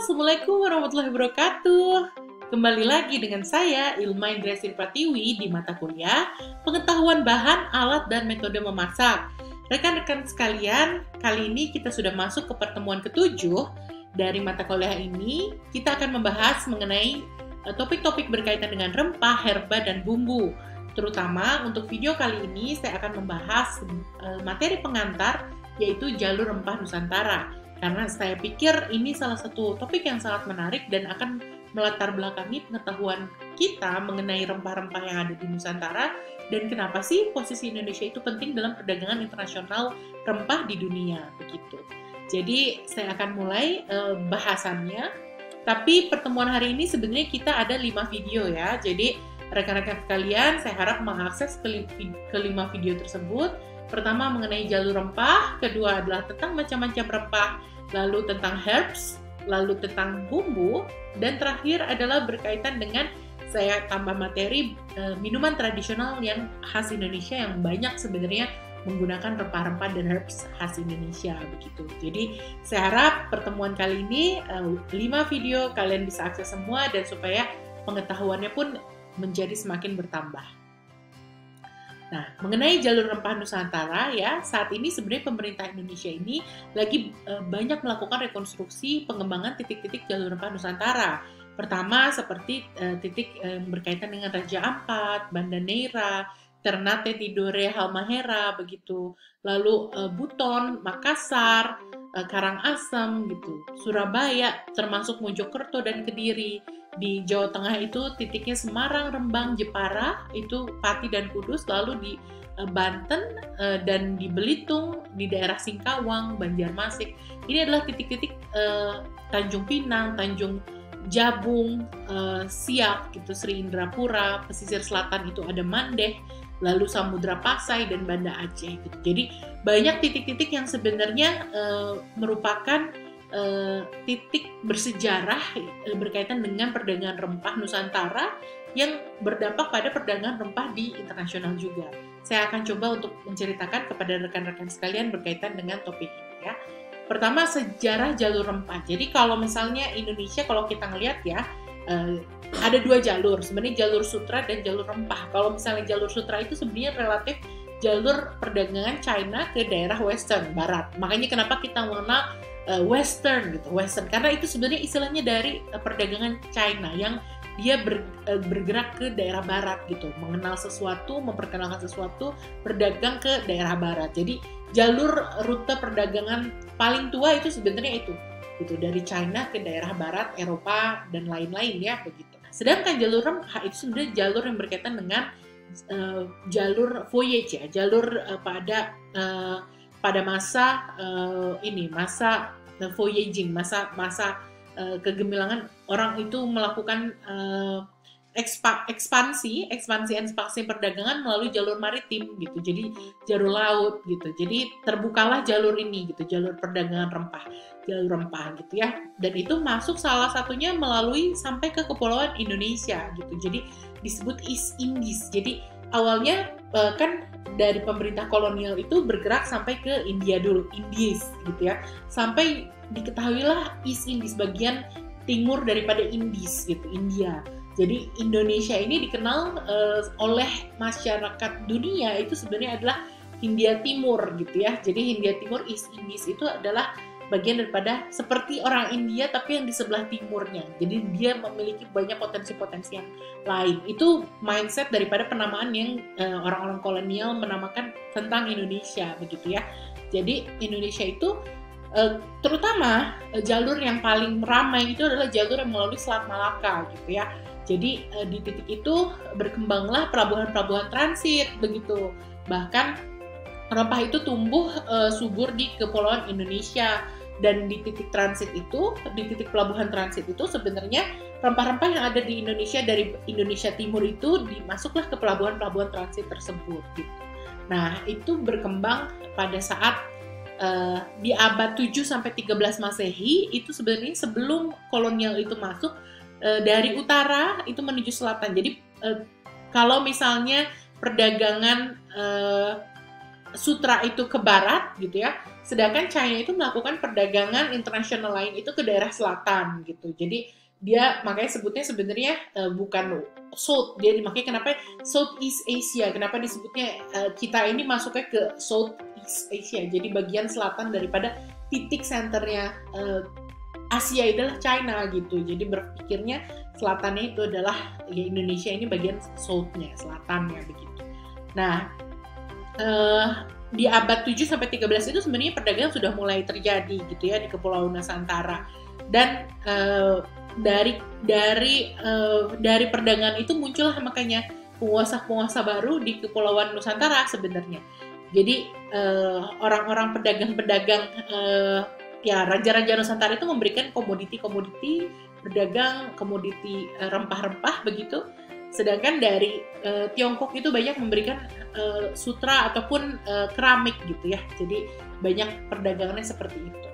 Assalamualaikum warahmatullahi wabarakatuh. Kembali lagi dengan saya, Ilma Indrasri Pratiwi, di mata kuliah Pengetahuan Bahan, Alat, dan Metode Memasak. Rekan-rekan sekalian, kali ini kita sudah masuk ke pertemuan ke-7 dari mata kuliah ini. Kita akan membahas mengenai topik-topik berkaitan dengan rempah, herba, dan bumbu. Terutama untuk video kali ini, saya akan membahas materi pengantar, yaitu jalur rempah Nusantara. Karena saya pikir ini salah satu topik yang sangat menarik dan akan melatar belakangi pengetahuan kita mengenai rempah-rempah yang ada di Nusantara dan kenapa sih posisi Indonesia itu penting dalam perdagangan internasional rempah di dunia, begitu. Jadi saya akan mulai bahasannya. Tapi pertemuan hari ini sebenarnya kita ada 5 video ya. Jadi rekan-rekan sekalian, saya harap mengakses ke 5 video tersebut. Pertama mengenai jalur rempah, kedua adalah tentang macam-macam rempah, lalu tentang herbs, lalu tentang bumbu, dan terakhir adalah berkaitan dengan saya tambah materi minuman tradisional yang khas Indonesia yang banyak sebenarnya menggunakan rempah-rempah dan herbs khas Indonesia, begitu. Jadi saya harap pertemuan kali ini 5 video kalian bisa akses semua dan supaya pengetahuannya pun menjadi semakin bertambah. Nah, mengenai jalur rempah Nusantara ya, saat ini sebenarnya pemerintah Indonesia ini lagi banyak melakukan rekonstruksi pengembangan titik-titik jalur rempah Nusantara. Pertama seperti titik berkaitan dengan Raja Ampat, Banda Neira, Ternate Tidore, Halmahera, begitu. Lalu Buton, Makassar, Karangasem, gitu. Surabaya, termasuk Mojokerto dan Kediri. Di Jawa Tengah itu titiknya Semarang, Rembang, Jepara, itu Pati dan Kudus, lalu di Banten dan di Belitung, di daerah Singkawang, Banjarmasin. Ini adalah titik-titik Tanjung Pinang, Tanjung Jabung, Siak, gitu, Sri Indrapura, pesisir selatan itu ada Mandeh, lalu Samudra Pasai dan Banda Aceh. Gitu. Jadi banyak titik-titik yang sebenarnya merupakan titik bersejarah berkaitan dengan perdagangan rempah Nusantara yang berdampak pada perdagangan rempah di internasional juga. Saya akan coba untuk menceritakan kepada rekan-rekan sekalian berkaitan dengan topik ini ya. Pertama, sejarah jalur rempah. Jadi kalau misalnya Indonesia, kalau kita ngelihat ya, ada 2 jalur, sebenarnya jalur sutra dan jalur rempah. Kalau misalnya jalur sutra itu sebenarnya relatif jalur perdagangan China ke daerah Western, Barat. Makanya kenapa kita mengenal Western gitu, Western, karena itu sebenarnya istilahnya dari perdagangan China yang dia bergerak ke daerah Barat gitu, mengenal sesuatu, memperkenalkan sesuatu, berdagang ke daerah Barat. Jadi jalur rute perdagangan paling tua itu sebenarnya itu gitu, dari China ke daerah Barat, Eropa dan lain-lain ya, begitu. Sedangkan jalur rempah itu sebenarnya jalur yang berkaitan dengan jalur voyage ya, jalur pada masa masa voyaging, masa kegemilangan orang itu melakukan ekspansi perdagangan melalui jalur maritim gitu. Jadi jalur laut gitu. Jadi terbukalah jalur ini gitu, jalur perdagangan jalur rempah gitu ya. Dan itu masuk salah satunya melalui sampai ke kepulauan Indonesia gitu. Jadi disebut East Indies. Jadi awalnya kan dari pemerintah kolonial itu bergerak sampai ke India dulu, Indies gitu ya. Sampai diketahuilah East Indies, bagian timur daripada Indies gitu, India. Jadi Indonesia ini dikenal oleh masyarakat dunia itu sebenarnya adalah Hindia Timur gitu ya. Jadi Hindia Timur, East Indies itu adalah bagian daripada seperti orang India tapi yang di sebelah timurnya. Jadi dia memiliki banyak potensi-potensi yang lain. Itu mindset daripada penamaan yang orang-orang kolonial menamakan tentang Indonesia begitu ya. Jadi Indonesia itu terutama jalur yang paling ramai itu adalah jalur yang melalui Selat Malaka gitu ya. Jadi di titik itu berkembanglah pelabuhan-pelabuhan transit begitu. Bahkan rempah itu tumbuh subur di kepulauan Indonesia, dan di titik transit itu, di titik pelabuhan transit itu sebenarnya rempah-rempah yang ada di Indonesia dari Indonesia Timur itu dimasuklah ke pelabuhan-pelabuhan transit tersebut gitu. Nah, itu berkembang pada saat di abad 7 sampai 13 Masehi, itu sebenarnya sebelum kolonial itu masuk dari utara itu menuju selatan. Jadi kalau misalnya perdagangan sutra itu ke barat gitu ya, Sedangkan China itu melakukan perdagangan internasional lain itu ke daerah selatan gitu. Jadi dia makanya sebutnya sebenarnya bukan South, dia dimakanya kenapa Southeast Asia, kenapa disebutnya kita ini masuknya ke Southeast Asia, jadi bagian selatan daripada titik senternya Asia adalah China gitu. Jadi berpikirnya selatannya itu adalah ya Indonesia ini bagian South-nya, selatannya begitu. Nah, di abad 7 sampai 13 itu sebenarnya perdagangan sudah mulai terjadi gitu ya di Kepulauan Nusantara. Dan dari perdagangan itu muncullah makanya penguasa-penguasa baru di Kepulauan Nusantara sebenarnya. Jadi orang-orang pedagang-pedagang ya raja-raja Nusantara itu memberikan komoditi-komoditi, berdagang komoditi rempah-rempah begitu. Sedangkan dari Tiongkok itu banyak memberikan sutra ataupun keramik gitu ya. Jadi banyak perdagangannya seperti itu.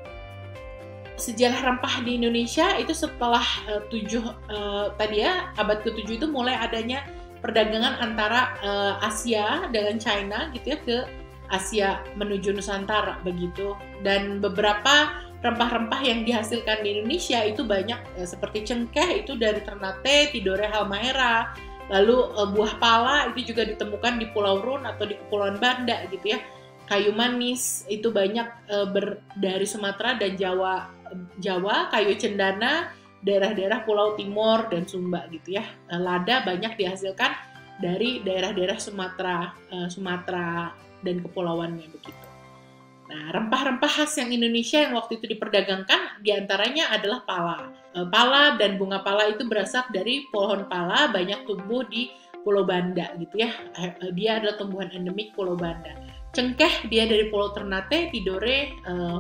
Sejarah rempah di Indonesia itu setelah abad ke-7 itu mulai adanya perdagangan antara Asia dengan China gitu ya ke Asia menuju Nusantara begitu. Dan beberapa rempah-rempah yang dihasilkan di Indonesia itu banyak seperti cengkeh itu dari Ternate, Tidore, Halmahera. Lalu buah pala itu juga ditemukan di Pulau Rune atau di Kepulauan Banda gitu ya. Kayu manis itu banyak dari Sumatera dan Jawa, kayu cendana daerah-daerah Pulau Timur dan Sumba gitu ya. Lada banyak dihasilkan dari daerah-daerah Sumatera dan kepulauannya begitu. Nah, rempah-rempah khas yang Indonesia yang waktu itu diperdagangkan diantaranya adalah pala. Pala dan bunga pala itu berasal dari pohon pala banyak tumbuh di Pulau Banda gitu ya. Dia adalah tumbuhan endemik Pulau Banda. Cengkeh dia dari Pulau Ternate, Tidore,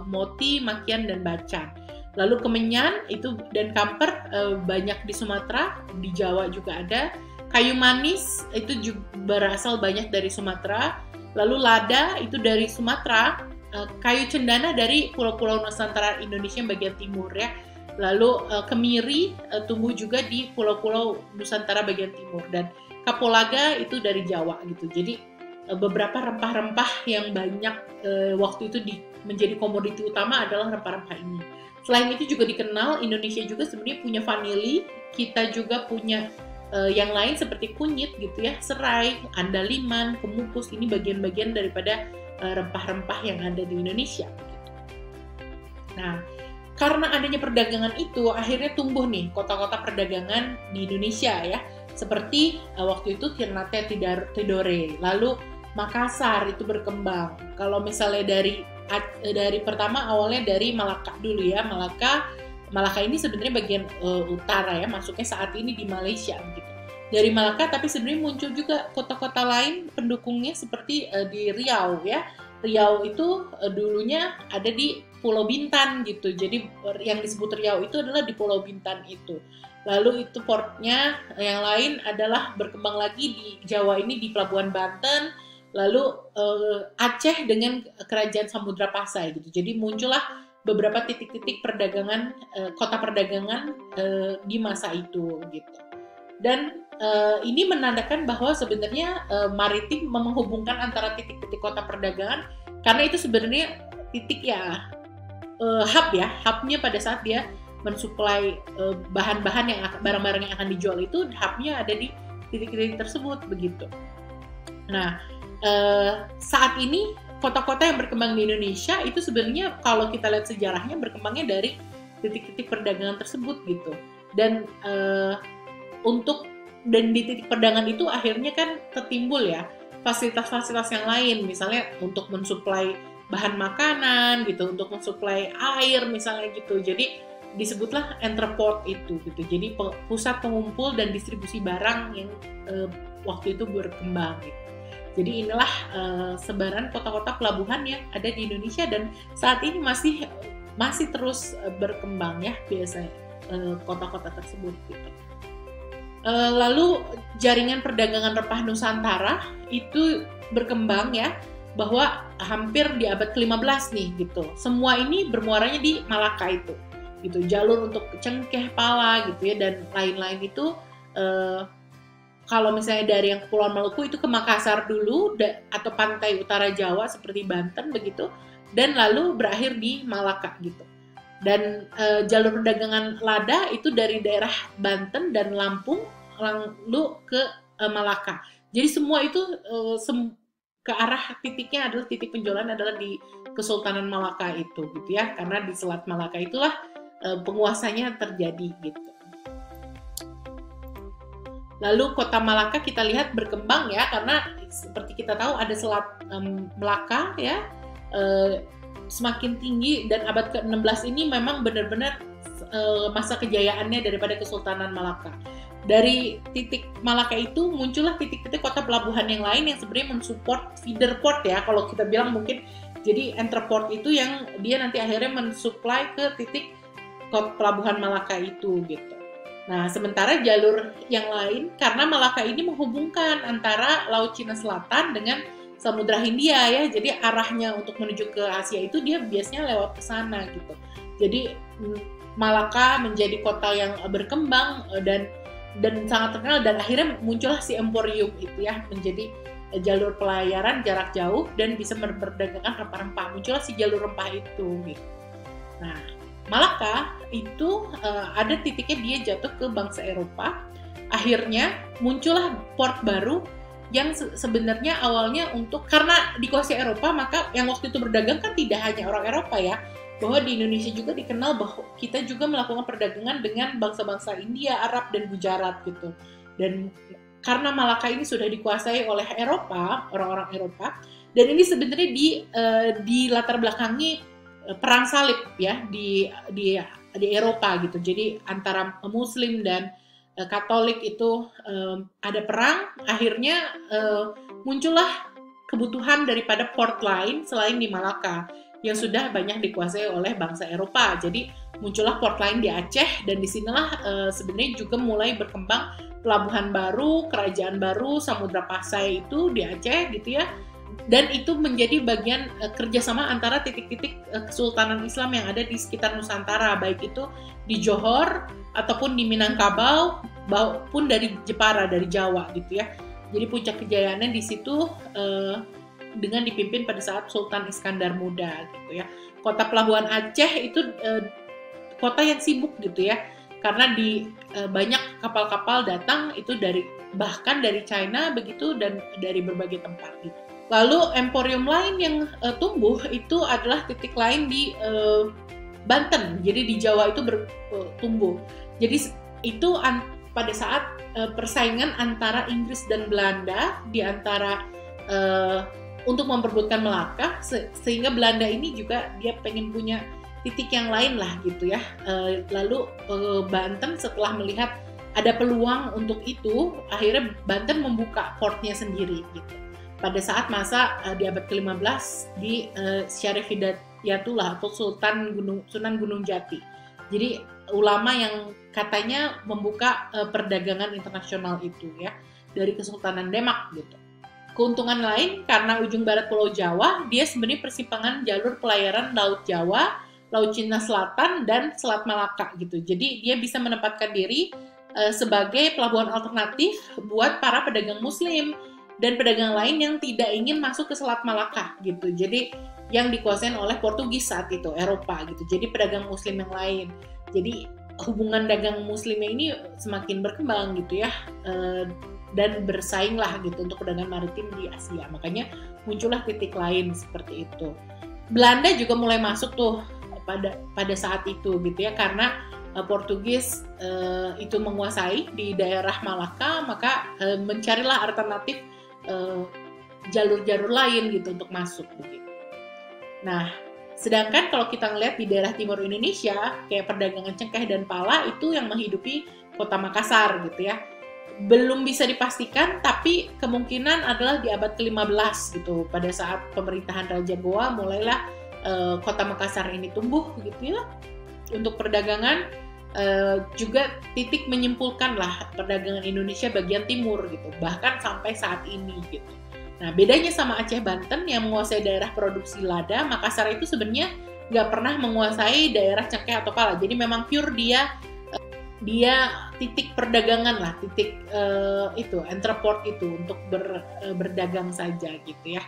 Moti, Makian, dan Bacan. Lalu kemenyan itu dan kamper banyak di Sumatera, di Jawa juga ada. Kayu manis itu juga berasal banyak dari Sumatera. Lalu lada itu dari Sumatera, kayu cendana dari pulau-pulau Nusantara Indonesia yang bagian timur ya. Lalu kemiri tumbuh juga di pulau-pulau Nusantara bagian timur dan kapulaga itu dari Jawa gitu. Jadi beberapa rempah-rempah yang banyak waktu itu menjadi komoditi utama adalah rempah-rempah ini. Selain itu juga dikenal Indonesia juga sebenarnya punya vanili, kita juga punya yang lain seperti kunyit gitu ya, serai, andaliman, kemukus, ini bagian-bagian daripada rempah-rempah yang ada di Indonesia. Nah, karena adanya perdagangan itu, akhirnya tumbuh nih kota-kota perdagangan di Indonesia ya, seperti waktu itu Ternate, Tidore, lalu Makassar itu berkembang. Kalau misalnya dari pertama awalnya dari Malaka dulu ya, Malaka ini sebenarnya bagian utara ya, masuknya saat ini di Malaysia gitu. Dari Malaka tapi sebenarnya muncul juga kota-kota lain pendukungnya seperti di Riau ya. Riau itu dulunya ada di Pulau Bintan gitu. Jadi yang disebut Riau itu adalah di Pulau Bintan itu. Lalu itu portnya yang lain adalah berkembang lagi di Jawa ini di Pelabuhan Banten. Lalu Aceh dengan Kerajaan Samudra Pasai gitu. Jadi muncullah beberapa titik-titik perdagangan, kota perdagangan di masa itu gitu. Dan ini menandakan bahwa sebenarnya maritim menghubungkan antara titik-titik kota perdagangan, karena itu sebenarnya titik ya hubnya pada saat dia mensuplai bahan-bahan yang barang-barang yang akan dijual itu, hubnya ada di titik-titik tersebut begitu. Nah, saat ini kota-kota yang berkembang di Indonesia itu sebenarnya kalau kita lihat sejarahnya berkembangnya dari titik-titik perdagangan tersebut gitu. Dan di titik perdagangan itu akhirnya kan tertimbul ya fasilitas-fasilitas yang lain, misalnya untuk mensuplai bahan makanan gitu, untuk mensuplai air misalnya gitu. Jadi disebutlah entrepot itu gitu. Jadi pusat pengumpul dan distribusi barang yang waktu itu berkembang gitu. Jadi inilah sebaran kota-kota pelabuhan yang ada di Indonesia dan saat ini masih terus berkembang ya biasanya kota-kota tersebut gitu. Lalu jaringan perdagangan rempah Nusantara itu berkembang ya, bahwa hampir di abad ke-15 nih gitu. Semua ini bermuaranya di Malaka itu gitu. Jalur untuk cengkeh, pala gitu ya dan lain-lain itu kalau misalnya dari yang Kepulauan Maluku itu ke Makassar dulu atau pantai utara Jawa seperti Banten begitu. dan lalu berakhir di Malaka gitu. Dan jalur perdagangan lada itu dari daerah Banten dan Lampung lalu ke Malaka. Jadi semua itu ke arah titiknya adalah titik penjualan adalah di Kesultanan Malaka itu gitu ya, karena di Selat Malaka itulah penguasanya terjadi gitu. Lalu kota Malaka kita lihat berkembang ya, karena seperti kita tahu ada Selat Melaka ya, semakin tinggi, dan abad ke-16 ini memang benar-benar masa kejayaannya daripada Kesultanan Malaka. Dari titik Malaka itu muncullah titik-titik kota pelabuhan yang lain yang sebenarnya mensupport feeder port ya, kalau kita bilang mungkin. Jadi entreport itu yang dia nanti akhirnya mensupply ke titik pelabuhan Malaka itu gitu. Nah, sementara jalur yang lain, karena Malaka ini menghubungkan antara Laut Cina Selatan dengan Samudra Hindia ya, jadi arahnya untuk menuju ke Asia itu dia biasanya lewat ke sana gitu. Jadi Malaka menjadi kota yang berkembang dan sangat terkenal, dan akhirnya muncullah si Emporium itu ya, menjadi jalur pelayaran jarak jauh dan bisa memperdagangkan rempah-rempah. Muncullah si jalur rempah itu gitu. Nah, Malaka itu ada titiknya dia jatuh ke bangsa Eropa. Akhirnya muncullah port baru yang sebenarnya awalnya untuk, karena dikuasai Eropa, maka yang waktu itu berdagang kan tidak hanya orang Eropa ya, bahwa di Indonesia juga dikenal bahwa kita juga melakukan perdagangan dengan bangsa-bangsa India, Arab, dan Gujarat gitu. Dan karena Malaka ini sudah dikuasai oleh Eropa, orang-orang Eropa, dan ini sebenarnya di latar belakangi perang salib ya di Eropa gitu. Jadi antara Muslim dan Katolik itu ada perang. Akhirnya muncullah kebutuhan daripada port lain selain di Malaka yang sudah banyak dikuasai oleh bangsa Eropa. Jadi muncullah port lain di Aceh, dan disinilah sebenarnya juga mulai berkembang pelabuhan baru, kerajaan baru, Samudra Pasai itu di Aceh gitu ya. Dan itu menjadi bagian kerjasama antara titik-titik Kesultanan Islam yang ada di sekitar Nusantara, baik itu di Johor ataupun di Minangkabau, maupun dari Jepara, dari Jawa gitu ya. Jadi puncak kejayaannya di situ dengan dipimpin pada saat Sultan Iskandar Muda gitu ya. Kota pelabuhan Aceh itu kota yang sibuk gitu ya, karena di banyak kapal-kapal datang itu bahkan dari China begitu, dan dari berbagai tempat gitu. Lalu emporium lain yang tumbuh itu adalah titik lain di Banten. Jadi di Jawa itu tumbuh. Jadi itu pada saat persaingan antara Inggris dan Belanda di antara untuk memperebutkan Melaka, sehingga Belanda ini juga dia pengen punya titik yang lain lah gitu ya. Lalu Banten setelah melihat ada peluang untuk itu, akhirnya Banten membuka portnya sendiri gitu. Pada saat masa di abad ke-15 di Syarif Hidayatullah atau Sunan Gunung Jati. Jadi ulama yang katanya membuka perdagangan internasional itu ya, dari Kesultanan Demak gitu. Keuntungan lain, karena ujung barat Pulau Jawa, dia sebenarnya persimpangan jalur pelayaran Laut Jawa, Laut Cina Selatan, dan Selat Malaka gitu. Jadi dia bisa menempatkan diri sebagai pelabuhan alternatif buat para pedagang Muslim dan pedagang lain yang tidak ingin masuk ke Selat Malaka gitu. Jadi yang dikuasain oleh Portugis saat itu, Eropa gitu. Jadi pedagang Muslim yang lain. Jadi hubungan dagang Muslimnya ini semakin berkembang gitu ya, dan bersaing lah gitu untuk perdagangan maritim di Asia. Makanya muncullah titik lain seperti itu. Belanda juga mulai masuk tuh pada saat itu gitu ya, karena Portugis itu menguasai di daerah Malaka, maka mencarilah alternatif jalur-jalur lain gitu untuk masuk begitu. Nah, sedangkan kalau kita ngelihat di daerah timur Indonesia, kayak perdagangan cengkeh dan pala itu yang menghidupi kota Makassar gitu ya. Belum bisa dipastikan, tapi kemungkinan adalah di abad ke-15 gitu. Pada saat pemerintahan Raja Goa, mulailah kota Makassar ini tumbuh gitu ya. Untuk perdagangan juga titik menyimpulkan lah perdagangan Indonesia bagian timur gitu, bahkan sampai saat ini gitu. Nah, bedanya sama Aceh Banten yang menguasai daerah produksi lada, Makassar itu sebenarnya nggak pernah menguasai daerah cengkeh atau pala. Jadi memang pure dia titik perdagangan lah, titik entreport itu untuk berdagang saja gitu ya,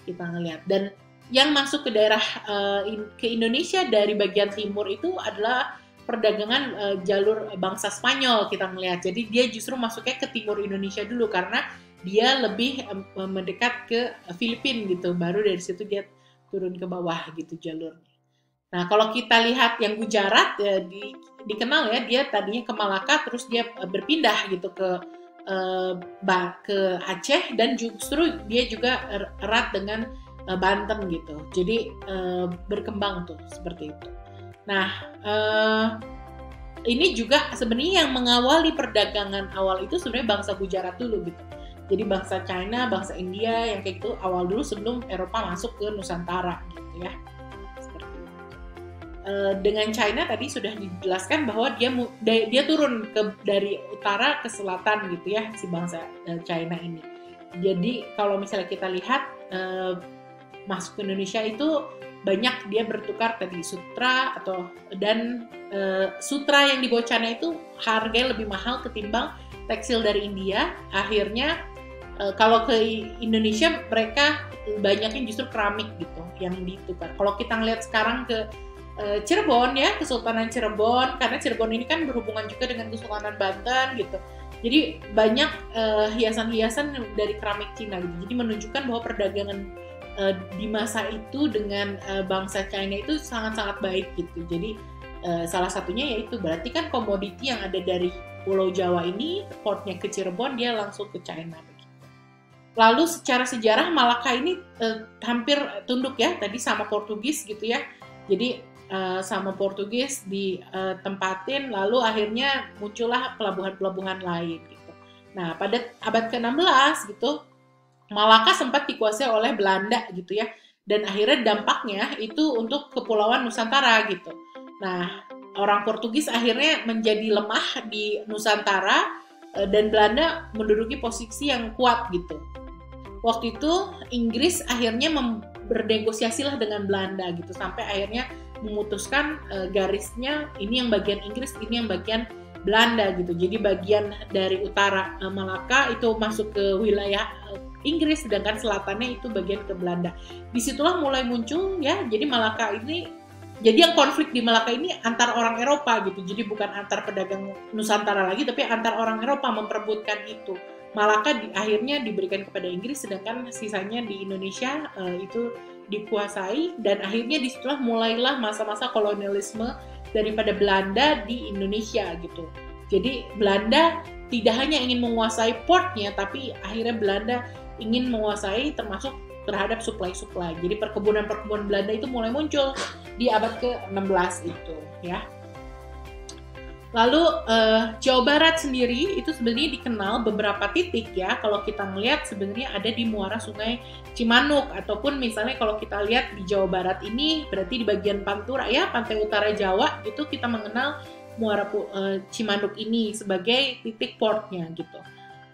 kita ngelihat. Dan yang masuk ke daerah ke Indonesia dari bagian timur itu adalah perdagangan jalur bangsa Spanyol kita melihat. Jadi dia justru masuknya ke timur Indonesia dulu karena dia lebih mendekat ke Filipina gitu. Baru dari situ dia turun ke bawah gitu jalurnya. Nah kalau kita lihat yang Gujarat dikenal ya, dia tadinya ke Malaka terus dia berpindah gitu ke Aceh, dan justru dia juga erat dengan Banten gitu. Jadi berkembang tuh seperti itu. Nah, ini juga sebenarnya yang mengawali perdagangan awal itu sebenarnya bangsa Gujarat dulu gitu. Jadi bangsa China, bangsa India yang kayak gitu awal dulu sebelum Eropa masuk ke Nusantara gitu ya. Seperti itu. Dengan China tadi sudah dijelaskan bahwa dia turun dari utara ke selatan gitu ya, si bangsa China ini. Jadi kalau misalnya kita lihat masuk ke Indonesia itu banyak dia bertukar tadi sutra dan sutra yang dibawa China itu harganya lebih mahal ketimbang tekstil dari India. Akhirnya kalau ke Indonesia mereka banyaknya justru keramik gitu yang ditukar. Kalau kita ngeliat sekarang ke Cirebon ya, Kesultanan Cirebon, karena Cirebon ini kan berhubungan juga dengan Kesultanan Banten gitu. Jadi banyak hiasan-hiasan dari keramik Cina gitu. Jadi menunjukkan bahwa perdagangan di masa itu dengan bangsa China itu sangat-sangat baik gitu. Jadi salah satunya yaitu berarti kan komoditi yang ada dari Pulau Jawa ini, portnya ke Cirebon, dia langsung ke China begitu. Lalu secara sejarah Malaka ini hampir tunduk ya tadi sama Portugis gitu ya. Jadi sama Portugis ditempatin, lalu akhirnya muncullah pelabuhan-pelabuhan lain gitu. Nah pada abad ke-16 gitu Malaka sempat dikuasai oleh Belanda gitu ya, dan akhirnya dampaknya itu untuk kepulauan Nusantara gitu. Nah, orang Portugis akhirnya menjadi lemah di Nusantara dan Belanda menduduki posisi yang kuat gitu. Waktu itu Inggris akhirnya bernegosiasilah dengan Belanda gitu, sampai akhirnya memutuskan garisnya ini yang bagian Inggris, ini yang bagian Belanda gitu. Jadi bagian dari utara Malaka itu masuk ke wilayah Inggris, sedangkan selatannya itu bagian ke Belanda. Disitulah mulai muncul ya, jadi Malaka ini, jadi yang konflik di Malaka ini antar orang Eropa gitu, jadi bukan antar pedagang Nusantara lagi, tapi antar orang Eropa memperebutkan itu. Malaka akhirnya diberikan kepada Inggris, sedangkan sisanya di Indonesia itu dikuasai, dan akhirnya disitulah mulailah masa-masa kolonialisme daripada Belanda di Indonesia gitu. Jadi Belanda tidak hanya ingin menguasai portnya, tapi akhirnya Belanda ingin menguasai termasuk terhadap supply. Jadi perkebunan-perkebunan Belanda itu mulai muncul di abad ke-16 itu ya. Lalu Jawa Barat sendiri itu sebenarnya dikenal beberapa titik ya. Kalau kita melihat sebenarnya ada di muara Sungai Cimanuk, ataupun misalnya kalau kita lihat di Jawa Barat ini berarti di bagian Pantura ya, pantai utara Jawa gitu, kita mengenal muara Cimanuk ini sebagai titik portnya gitu.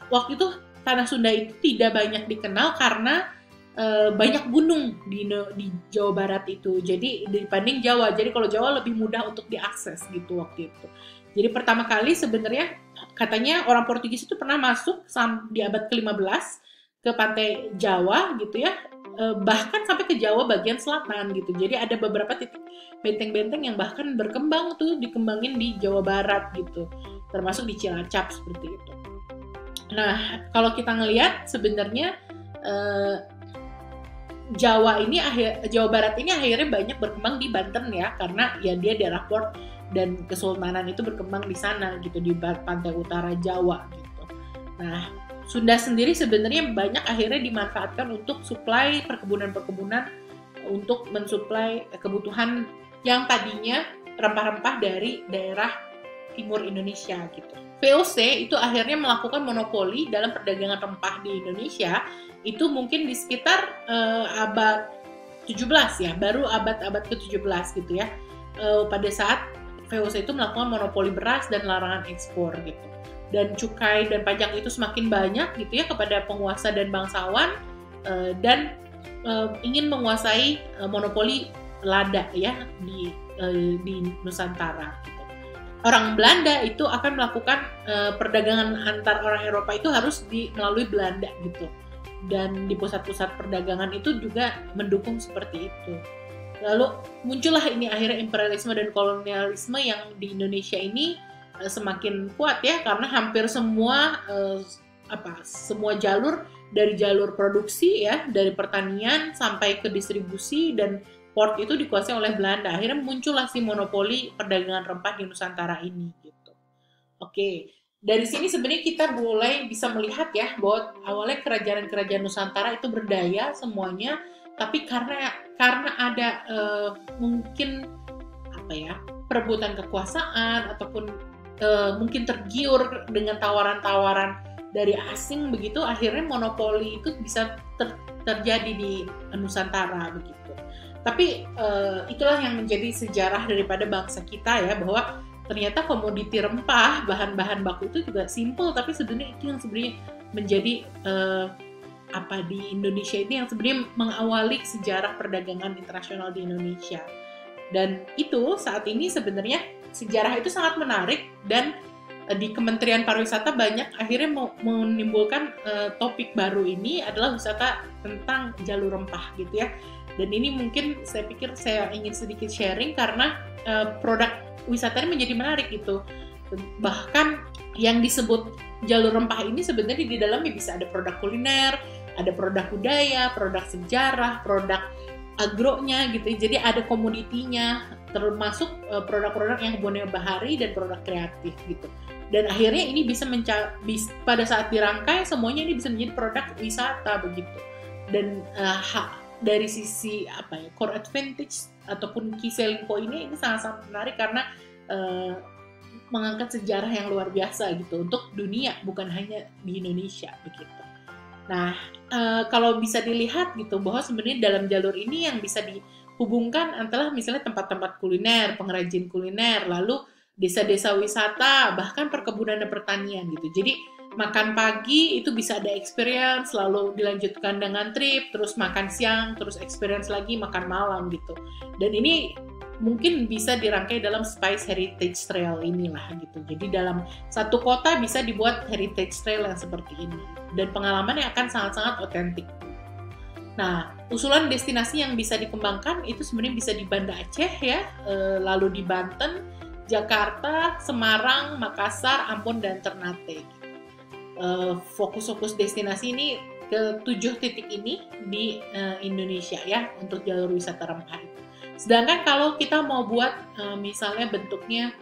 Waktu itu tanah Sunda itu tidak banyak dikenal karena banyak gunung di Jawa Barat itu. Jadi dibanding Jawa, jadi kalau Jawa lebih mudah untuk diakses gitu waktu itu. Jadi pertama kali sebenarnya katanya orang Portugis itu pernah masuk di abad ke-15 ke pantai Jawa gitu ya, bahkan sampai ke Jawa bagian selatan gitu. Jadi ada beberapa titik benteng-benteng yang bahkan berkembang tuh, dikembangin di Jawa Barat gitu, termasuk di Cilacap seperti itu. Nah kalau kita ngelihat sebenarnya Jawa Barat ini akhirnya banyak berkembang di Banten ya, karena ya dia daerah port dan kesultanan itu berkembang di sana gitu, di pantai utara Jawa gitu. Nah, Sunda sendiri sebenarnya banyak akhirnya dimanfaatkan untuk suplai perkebunan-perkebunan, untuk mensuplai kebutuhan yang tadinya rempah-rempah dari daerah timur Indonesia gitu. VOC itu akhirnya melakukan monopoli dalam perdagangan rempah di Indonesia itu mungkin di sekitar abad 17 ya, baru abad ke-17 gitu ya. Pada saat VOC itu melakukan monopoli beras dan larangan ekspor gitu. Dan cukai dan pajak itu semakin banyak gitu ya kepada penguasa dan bangsawan, dan ingin menguasai monopoli lada ya di Nusantara gitu. Orang Belanda itu akan melakukan perdagangan antar orang Eropa itu harus melalui Belanda gitu. dan di pusat-pusat perdagangan itu juga mendukung seperti itu. Lalu muncullah ini akhirnya imperialisme dan kolonialisme yang di Indonesia ini semakin kuat ya, karena hampir semua semua jalur, dari jalur produksi ya, dari pertanian sampai ke distribusi dan port itu dikuasai oleh Belanda. Akhirnya muncullah si monopoli perdagangan rempah di Nusantara ini gitu. Oke, dari sini sebenarnya kita mulai bisa melihat ya bahwa awalnya kerajaan-kerajaan Nusantara itu berdaya semuanya, tapi karena ada mungkin perebutan kekuasaan ataupun mungkin tergiur dengan tawaran-tawaran dari asing begitu, akhirnya monopoli itu bisa terjadi di Nusantara begitu. Tapi itulah yang menjadi sejarah daripada bangsa kita ya, bahwa ternyata komoditi rempah, bahan-bahan baku itu juga simple, tapi sebenarnya itu yang sebenarnya menjadi di Indonesia ini yang sebenarnya mengawali sejarah perdagangan internasional di Indonesia. Dan itu saat ini sebenarnya sejarah itu sangat menarik, dan di Kementerian Pariwisata banyak akhirnya menimbulkan topik baru ini adalah wisata tentang jalur rempah gitu ya. Dan ini mungkin saya pikir saya ingin sedikit sharing karena produk wisata ini menjadi menarik gitu. Bahkan yang disebut jalur rempah ini sebenarnya di dalamnya bisa ada produk kuliner, ada produk budaya, produk sejarah, produk agronya gitu. Jadi ada komoditinya, termasuk produk-produk yang hubungannya bahari dan produk kreatif gitu. Dan akhirnya ini bisa pada saat dirangkai semuanya ini bisa menjadi produk wisata begitu. Dan dari sisi core advantage ataupun key selling point-nya ini sangat-sangat menarik karena mengangkat sejarah yang luar biasa gitu untuk dunia, bukan hanya di Indonesia begitu. Nah, kalau bisa dilihat gitu bahwa sebenarnya dalam jalur ini yang bisa dihubungkan antara misalnya tempat-tempat kuliner, pengrajin kuliner, lalu desa-desa wisata, bahkan perkebunan dan pertanian gitu. Jadi makan pagi itu bisa ada experience, lalu dilanjutkan dengan trip, terus makan siang, terus experience lagi makan malam gitu. Dan ini mungkin bisa dirangkai dalam Spice Heritage Trail inilah gitu. Jadi dalam satu kota bisa dibuat heritage trail yang seperti ini. Dan pengalamannya akan sangat-sangat otentik. Nah, usulan destinasi yang bisa dikembangkan itu sebenarnya bisa di Banda Aceh ya, lalu di Banten, Jakarta, Semarang, Makassar, Ambon, dan Ternate. Fokus-fokus destinasi ini ke 7 titik ini di Indonesia ya untuk jalur wisata rempah itu. Sedangkan kalau kita mau buat misalnya bentuknya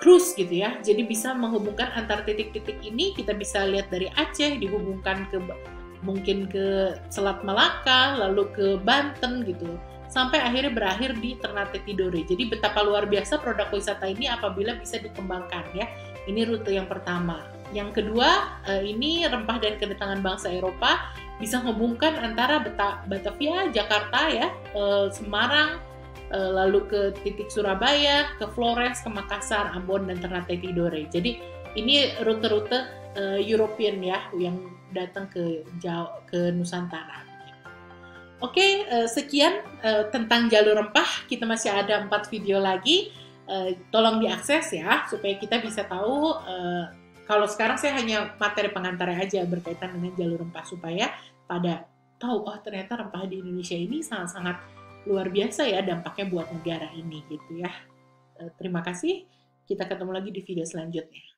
cruise gitu ya, jadi bisa menghubungkan antar titik-titik ini, kita bisa lihat dari Aceh dihubungkan ke mungkin ke Selat Malaka, lalu ke Banten gitu, sampai akhirnya berakhir di Ternate Tidore. Jadi betapa luar biasa produk wisata ini apabila bisa dikembangkan ya. Ini rute yang pertama. Yang kedua, ini rempah dan kedatangan bangsa Eropa bisa menghubungkan antara Batavia, Jakarta ya, Semarang, lalu ke titik Surabaya, ke Flores, ke Makassar, Ambon, dan Ternate Tidore. Jadi ini rute-rute European ya yang datang ke Nusantara. Oke, sekian tentang jalur rempah. Kita masih ada 4 video lagi. Tolong diakses ya supaya kita bisa tahu. Kalau sekarang saya hanya materi pengantarnya aja berkaitan dengan jalur rempah supaya pada tahu ternyata rempah di Indonesia ini sangat-sangat luar biasa ya dampaknya buat negara ini gitu ya. Terima kasih. Kita ketemu lagi di video selanjutnya.